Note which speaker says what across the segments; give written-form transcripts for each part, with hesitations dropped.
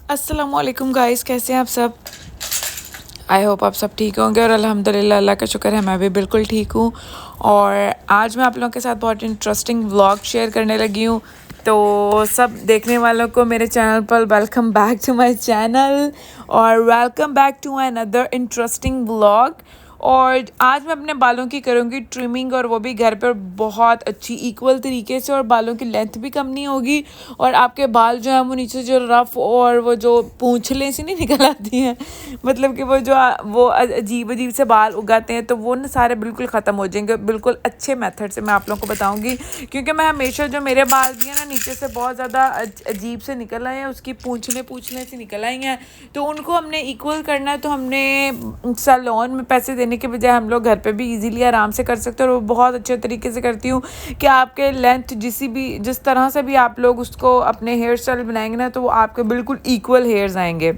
Speaker 1: अस्सलामुअलैकुम गाइस, कैसे हैं आप सब। आई होप आप सब ठीक होंगे और अल्हम्दुलिल्लाह अल्लाह का शुक्र है मैं भी बिल्कुल ठीक हूँ। और आज मैं आप लोगों के साथ बहुत इंटरेस्टिंग व्लॉग शेयर करने लगी हूँ। तो सब देखने वालों को मेरे चैनल पर welcome back to my channel और welcome back to another interesting vlog. और आज मैं अपने बालों की करूँगी ट्रिमिंग और वो भी घर पर बहुत अच्छी इक्वल तरीके से, और बालों की लेंथ भी कम नहीं होगी और आपके बाल जो हैं वो नीचे जो रफ़ और वो जो पूंछलें सी नहीं निकल आती हैं, मतलब कि वो जो वो अजीब अजीब से बाल उगाते हैं, तो वो ना सारे बिल्कुल ख़त्म हो जाएंगे बिल्कुल अच्छे मेथड से। मैं आप लोगों को बताऊंगी क्योंकि मैं हमेशा जो मेरे बाल भी हैं ना नीचे से बहुत ज़्यादा अजीब से निकल आए हैं, उसकी पूंछलें से निकल आई हैं, तो उनको हमने इक्वल करना है। तो हमने सैलून में पैसे देने के बजाय हम लोग घर पे भी इजीली आराम से कर सकते हैं, और वो बहुत अच्छे तरीके से करती हूँ कि आपके लेंथ जिस तरह से भी आप लोग उसको अपने हेयर स्टाइल बनाएंगे ना, तो वो आपके बिल्कुल इक्वल हेयर्स आएंगे।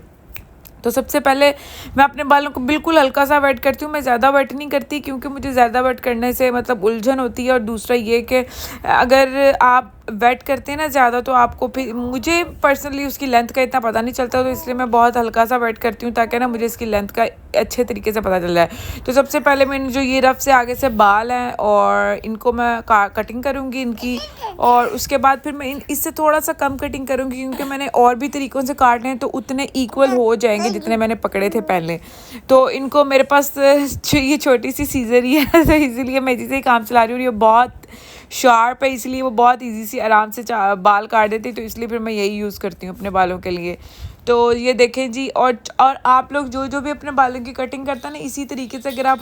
Speaker 1: तो सबसे पहले मैं अपने बालों को बिल्कुल हल्का सा वेट करती हूँ। मैं ज़्यादा वेट नहीं करती क्योंकि मुझे ज़्यादा वेट करने से मतलब उलझन होती है, और दूसरा ये कि अगर आप वेट करते हैं ना ज़्यादा तो आपको फिर, मुझे पर्सनली उसकी लेंथ का इतना पता नहीं चलता, तो इसलिए मैं बहुत हल्का सा वेट करती हूँ ताकि ना मुझे इसकी लेंथ का अच्छे तरीके से पता चल जाए। तो सबसे पहले मैंने जो ये रफ से आगे से बाल हैं और इनको मैं कटिंग करूँगी इनकी, और उसके बाद फिर मैं इससे थोड़ा सा कम कटिंग करूँगी क्योंकि मैंने और भी तरीक़ों से काटने हैं, तो उतने इक्वल हो जाएंगे जितने मैंने पकड़े थे पहले। तो इनको मेरे पास ये छोटी सी सीज़र ही है तो इसीलिए मैं इसी से ही काम चला रही हूँ। ये बहुत शार्प है इसलिए वो बहुत इजी सी आराम से बाल काट देती, तो इसलिए फिर मैं यही यूज़ करती हूँ अपने बालों के लिए। तो ये देखें जी। और आप लोग जो जो भी अपने बालों की कटिंग करता है ना, इसी तरीके से अगर आप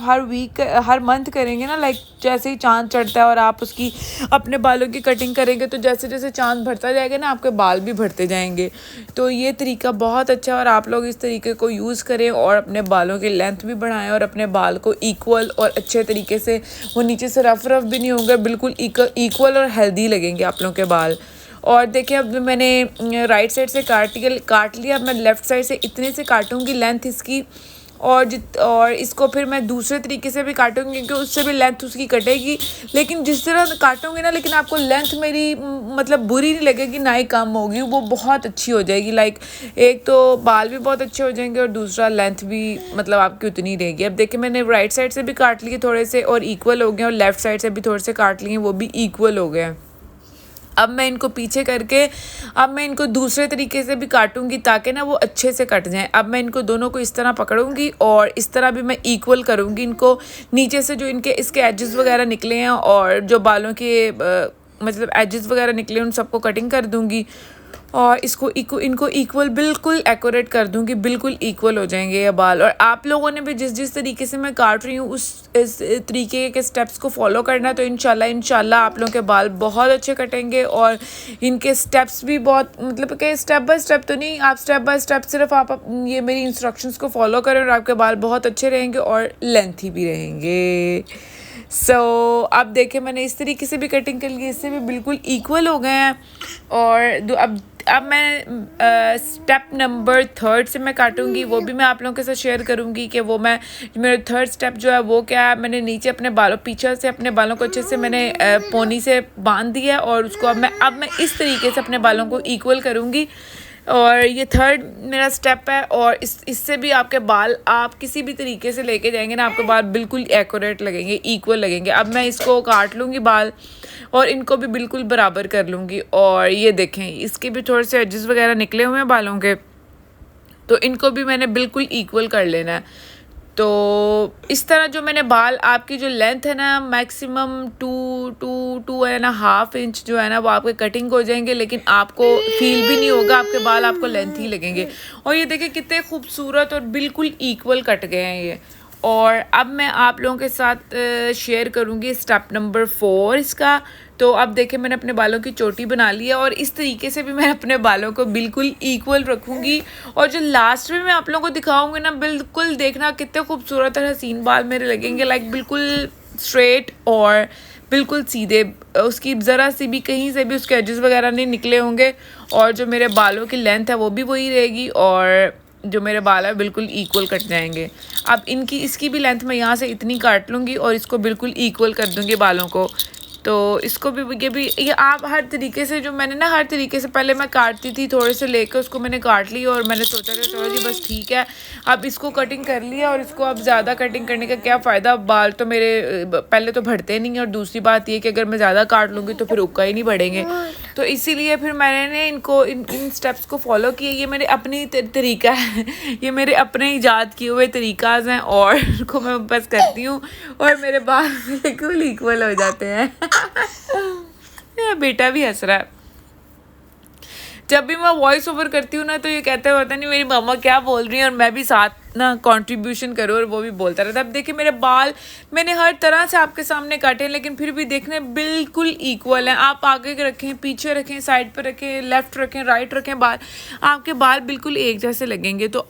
Speaker 1: हर मंथ करेंगे ना, लाइक जैसे ही चांद चढ़ता है और आप उसकी अपने बालों की कटिंग करेंगे, तो जैसे जैसे चांद बढ़ता जाएगा ना, आपके बाल भी बढ़ते जाएंगे। तो ये तरीका बहुत अच्छा है और आप लोग इस तरीके को यूज़ करें और अपने बालों की लेंथ भी बढ़ाएं और अपने बाल को इक्वल और अच्छे तरीके से, वो नीचे से रफ भी नहीं होंगे, बिल्कुल इक्वल और हेल्दी लगेंगे आप लोगों के बाल। और देखिए अब मैंने राइट साइड से काट लिया। अब मैं लेफ़्ट साइड से इतने से काटूंगी लेंथ इसकी, और इसको फिर मैं दूसरे तरीके से भी काटूंगी क्योंकि उससे भी लेंथ उसकी कटेगी। लेकिन जिस तरह काटूंगी ना, लेकिन आपको लेंथ मेरी मतलब बुरी नहीं लगेगी, ना ही कम होगी, वो बहुत अच्छी हो जाएगी। लाइक एक तो बाल भी बहुत अच्छे हो जाएंगे और दूसरा लेंथ भी मतलब आपकी उतनी रहेगी। अब देखिए मैंने राइट साइड से भी काट लिए थोड़े से और इक्वल हो गए, और लेफ़्ट साइड से भी थोड़े से काट लिए, वो भी इक्वल हो गए। अब मैं इनको पीछे करके अब मैं इनको दूसरे तरीके से भी काटूंगी ताकि ना वो अच्छे से कट जाएं। अब मैं इनको दोनों को इस तरह पकड़ूंगी और इस तरह भी मैं इक्वल करूंगी इनको। नीचे से जो इसके एजेस वगैरह निकले हैं और जो बालों के मतलब एजेस वगैरह निकले उन सबको कटिंग कर दूंगी, और इनको इक्वल बिल्कुल एक्यूरेट कर दूंगी, बिल्कुल इक्वल हो जाएंगे ये बाल। और आप लोगों ने भी जिस तरीके से मैं काट रही हूँ इस तरीके के स्टेप्स को फॉलो करना, तो इंशाल्लाह आप लोगों के बाल बहुत अच्छे कटेंगे। और इनके स्टेप्स भी बहुत मतलब कि स्टेप बाय स्टेप तो नहीं, आप स्टेप बाय स्टेप सिर्फ आप ये मेरी इंस्ट्रक्शंस को फॉलो करें और आपके बाल बहुत अच्छे रहेंगे और लेंथी भी रहेंगे। अब देखें मैंने इस तरीके से भी कटिंग कर ली, इससे भी बिल्कुल इक्वल हो गए हैं। और अब मैं स्टेप नंबर 3 से मैं काटूंगी, वो भी मैं आप लोगों के साथ शेयर करूंगी कि वो मेरा 3rd स्टेप जो है वो क्या है। मैंने नीचे अपने बालों पीछे से अपने बालों को अच्छे से मैंने पोनी से बांध दिया, और उसको अब मैं इस तरीके से अपने बालों को इक्वल करूंगी। और ये 3rd मेरा स्टेप है, और इससे भी आपके बाल आप किसी भी तरीके से लेके जाएंगे ना, आपके बाल बिल्कुल एक्यूरेट लगेंगे, इक्वल लगेंगे। अब मैं इसको काट लूँगी बाल और इनको भी बिल्कुल बराबर कर लूँगी। और ये देखें इसके भी थोड़े से एजेस वगैरह निकले हुए हैं बालों के, तो इनको भी मैंने बिल्कुल इक्वल कर लेना है। तो इस तरह जो मैंने बाल, आपकी जो लेंथ है ना मैक्सिमम 2.5 इंच जो है ना, वो आपके कटिंग हो जाएंगे, लेकिन आपको फील भी नहीं होगा, आपके बाल आपको लेंथ ही लगेंगे। और ये देखिए कितने खूबसूरत और बिल्कुल इक्वल कट गए हैं ये। और अब मैं आप लोगों के साथ शेयर करूँगी स्टेप नंबर 4 इसका। तो अब देखें मैंने अपने बालों की चोटी बना ली है, और इस तरीके से भी मैं अपने बालों को बिल्कुल इक्वल रखूँगी। और जो लास्ट में मैं आप लोगों को दिखाऊंगी ना, बिल्कुल देखना कितने खूबसूरत और हसीन बाल मेरे लगेंगे, लाइक बिल्कुल स्ट्रेट और बिल्कुल सीधे, उसकी ज़रा सी भी कहीं से भी उसके एजेस वगैरह नहीं निकले होंगे, और जो मेरे बालों की लेंथ है वो भी वही रहेगी, और जो मेरे बाल है बिल्कुल इक्वल कट जाएंगे। अब इसकी भी लेंथ मैं यहाँ से इतनी काट लूँगी और इसको बिल्कुल इक्वल कर दूँगी बालों को। तो इसको भी ये आप हर तरीके से, जो मैंने ना हर तरीके से पहले मैं काटती थी, थोड़े से लेकर उसको मैंने काट लिया और मैंने सोचा था चलो जी बस ठीक है, अब इसको कटिंग कर लिया। और इसको अब ज़्यादा कटिंग करने का क्या फ़ायदा, बाल तो मेरे पहले तो बढ़ते नहीं, और दूसरी बात ये कि अगर मैं ज़्यादा काट लूँगी तो फिर उक्का ही नहीं बढ़ेंगे। तो इसीलिए फिर मैंने इनको इन स्टेप्स को फॉलो किया। ये मेरे अपनी तरीका है, ये मेरे अपने ईजाद किए हुए तरीकाज हैं, और इनको मैं बस करती हूँ और मेरे बाल बिल्कुल इक्वल हो जाते हैं। मेरा बेटा भी हंस रहा है। जब भी मैं वॉइस ओवर करती हूँ ना तो ये कहते हैं, पता नहीं मेरी मम्मा क्या बोल रही है, और मैं भी साथ ना कंट्रीब्यूशन करूँ, और वो भी बोलता रहता है। अब देखिए मेरे बाल मैंने हर तरह से आपके सामने काटे हैं, लेकिन फिर भी देखने बिल्कुल इक्वल हैं। आप आगे रखें, पीछे रखें, साइड पर रखें, लेफ्ट रखें, राइट रखें, बाल आपके बाल बिल्कुल एक जैसे लगेंगे। तो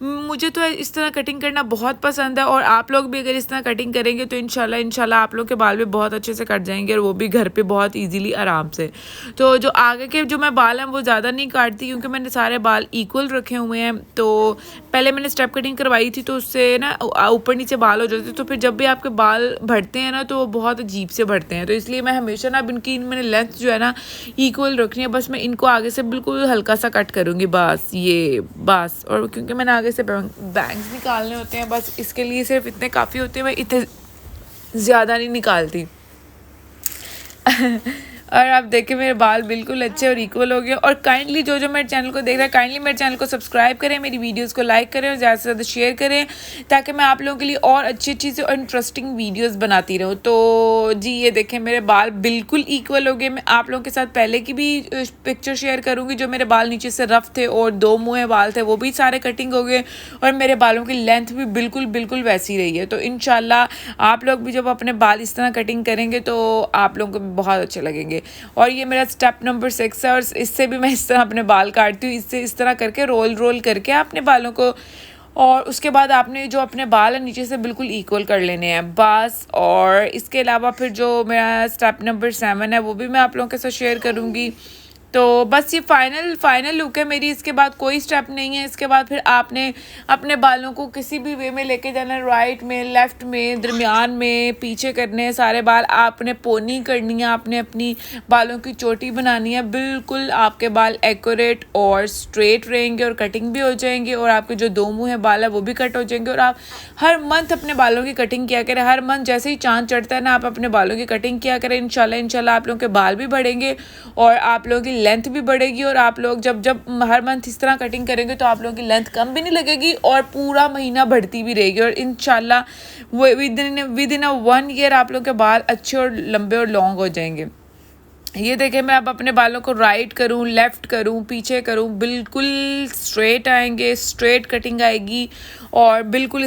Speaker 1: मुझे तो इस तरह कटिंग करना बहुत पसंद है, और आप लोग भी अगर इस तरह कटिंग करेंगे तो इंशाल्लाह आप लोग के बाल भी बहुत अच्छे से कट जाएंगे, और वो भी घर पे बहुत इजीली आराम से। तो जो आगे के जो मैं बाल हैं वो ज़्यादा नहीं काटती, क्योंकि मैंने सारे बाल इक्वल रखे हुए हैं। तो पहले मैंने स्टेप कटिंग करवाई थी, तो उससे ना ऊपर नीचे बाल हो जाते, तो फिर जब भी आपके बाल बढ़ते हैं ना तो वो बहुत अजीब से बढ़ते हैं। तो इसलिए मैं हमेशा ना अब मैंने लेंथ जो है ना इक्वल रखनी है। बस मैं इनको आगे से बिल्कुल हल्का सा कट करूँगी, बस। और क्योंकि मैंने आगे से बैंग्स निकालने होते हैं, बस इसके लिए सिर्फ इतने काफ़ी होते हैं, मैं इतने ज़्यादा नहीं निकालती। और आप देखिए मेरे बाल बिल्कुल अच्छे और इक्वल हो गए। और काइंडली जो मेरे चैनल को देख रहा है, काइंडली मेरे चैनल को सब्सक्राइब करें, मेरी वीडियोस को लाइक करें और ज़्यादा से ज़्यादा शेयर करें, ताकि मैं आप लोगों के लिए और अच्छी से और इंटरेस्टिंग वीडियोस बनाती रहूँ। तो जी ये देखें मेरे बाल बिल्कुल इक्वल हो गए। मैं आप लोगों के साथ पहले की भी पिक्चर शेयर करूँगी, जो मेरे बाल नीचे से रफ थे और 2 मुँह बाल थे, वो भी सारे कटिंग हो गए, और मेरे बालों की लेंथ भी बिल्कुल वैसी रही है। तो इंशाल्लाह आप लोग भी जब अपने बाल इस तरह कटिंग करेंगे तो आप लोगों को भी बहुत अच्छे लगेंगे। और ये मेरा स्टेप नंबर 6 है, और इससे भी मैं इस तरह अपने बाल काटती हूँ। इससे इस तरह करके रोल करके अपने बालों को, और उसके बाद आपने जो अपने बाल है नीचे से बिल्कुल इक्वल कर लेने हैं बस। और इसके अलावा फिर जो मेरा स्टेप नंबर 7 है वो भी मैं आप लोगों के साथ शेयर करूँगी। तो बस ये फाइनल लुक है मेरी। इसके बाद कोई स्टेप नहीं है। इसके बाद फिर आपने अपने बालों को किसी भी वे में लेके जाना है, राइट में, लेफ्ट में, दरमियान में, पीछे करने हैं सारे बाल। आपने पोनी करनी है, आपने अपनी बालों की चोटी बनानी है, बिल्कुल आपके बाल एक्यूरेट और स्ट्रेट रहेंगे और कटिंग भी हो जाएंगे, और आपके जो 2 मुँह है बाल है वो भी कट हो जाएंगे। और आप हर मंथ अपने बालों की कटिंग किया करें। हर मंथ जैसे ही चांद चढ़ता है ना, आप अपने बालों की कटिंग किया करें। इंशाल्लाह आप लोगों के बाल भी बढ़ेंगे और आप लोगों की लेंथ भी बढ़ेगी। और आप लोग जब हर मंथ इस तरह कटिंग करेंगे तो आप लोगों की लेंथ कम भी नहीं लगेगी और पूरा महीना बढ़ती भी रहेगी। और इंशाल्लाह विद इन 1 ईयर आप लोगों के बाल अच्छे और लंबे और लॉन्ग हो जाएंगे। ये देखें मैं अब अपने बालों को राइट करूं, लेफ़्ट करूं, पीछे करूं, बिल्कुल स्ट्रेट आएंगे, स्ट्रेट कटिंग आएगी। और बिल्कुल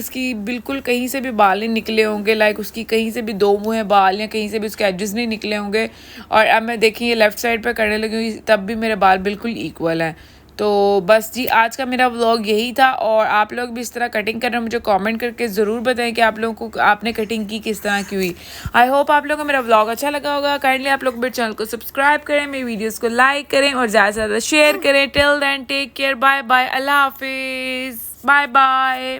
Speaker 1: कहीं से भी बाल नहीं निकले होंगे, लाइक उसकी कहीं से भी 2 मुँह बाल या कहीं से भी उसके एजेस नहीं निकले होंगे। और अब मैं देखिए ये लेफ़्ट साइड पर करने लगी हूँ, तब भी मेरे बाल बिल्कुल इक्वल हैं। तो बस जी आज का मेरा व्लॉग यही था। और आप लोग भी इस तरह कटिंग करना मुझे कमेंट करके ज़रूर बताएं कि आप लोगों को आपने कटिंग की किस तरह की हुई। आई होप आप लोगों को मेरा व्लॉग अच्छा लगा होगा। काइंडली आप लोग मेरे चैनल को सब्सक्राइब करें, मेरी वीडियोस को लाइक करें और ज़्यादा से ज़्यादा शेयर करें। Till then take care, bye bye, अल्लाह हाफिज़, बाय बाय।